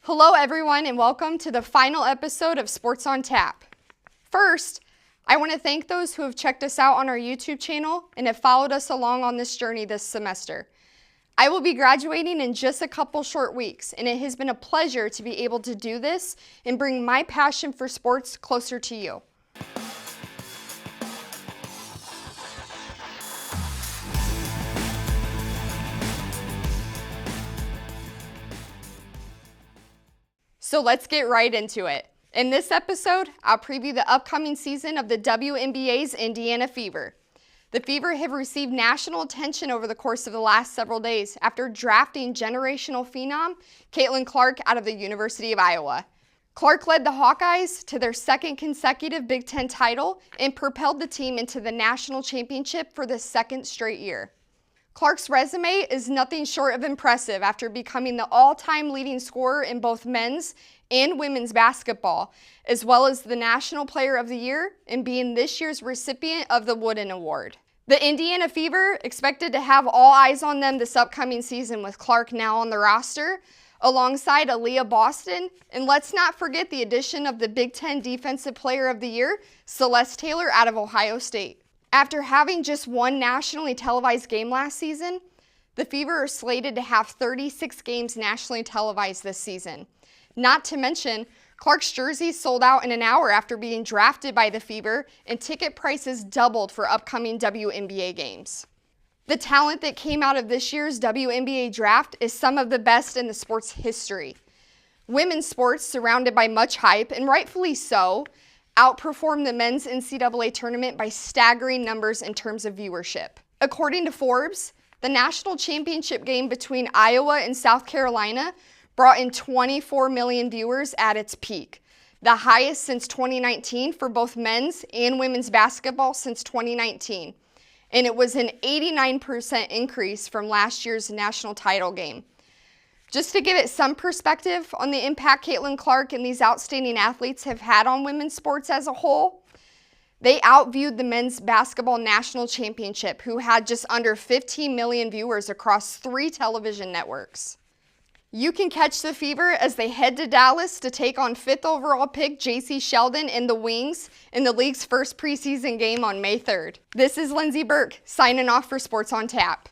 Hello everyone and welcome to the final episode of Sports on Tap. First, I want to thank those who have checked us out on our YouTube channel and have followed us along on this journey this semester. I will be graduating in just a couple short weeks, and it has been a pleasure to be able to do this and bring my passion for sports closer to you. So let's get right into it. In this episode, I'll preview the upcoming season of the WNBA's Indiana Fever. The Fever have received national attention over the course of the last several days after drafting generational phenom Caitlin Clark out of the University of Iowa. Clark led the Hawkeyes to their second consecutive Big Ten title and propelled the team into the national championship for the second straight year. Clark's resume is nothing short of impressive after becoming the all-time leading scorer in both men's and women's basketball, as well as the National Player of the Year and being this year's recipient of the Wooden Award. The Indiana Fever expected to have all eyes on them this upcoming season with Clark now on the roster, alongside Aaliyah Boston, and let's not forget the addition of the Big Ten Defensive Player of the Year, Celeste Taylor out of Ohio State. After having just one nationally televised game last season, the Fever are slated to have 36 games nationally televised this season. Not to mention, Clark's jersey sold out in an hour after being drafted by the Fever, and ticket prices doubled for upcoming WNBA games. The talent that came out of this year's WNBA draft is some of the best in the sport's history. Women's sports, surrounded by much hype, and rightfully so, outperformed the men's NCAA tournament by staggering numbers in terms of viewership. According to Forbes, the national championship game between Iowa and South Carolina brought in 24 million viewers at its peak, the highest since 2019 for both men's and women's basketball since 2019, and it was an 89% increase from last year's national title game. Just to give it some perspective on the impact Caitlin Clark and these outstanding athletes have had on women's sports as a whole, they outviewed the men's basketball national championship, who had just under 15 million viewers across 3 television networks. You can catch the Fever as they head to Dallas to take on 5th overall pick J.C. Sheldon and the Wings in the league's first preseason game on May 3rd. This is Lindsay Burke signing off for Sports on Tap.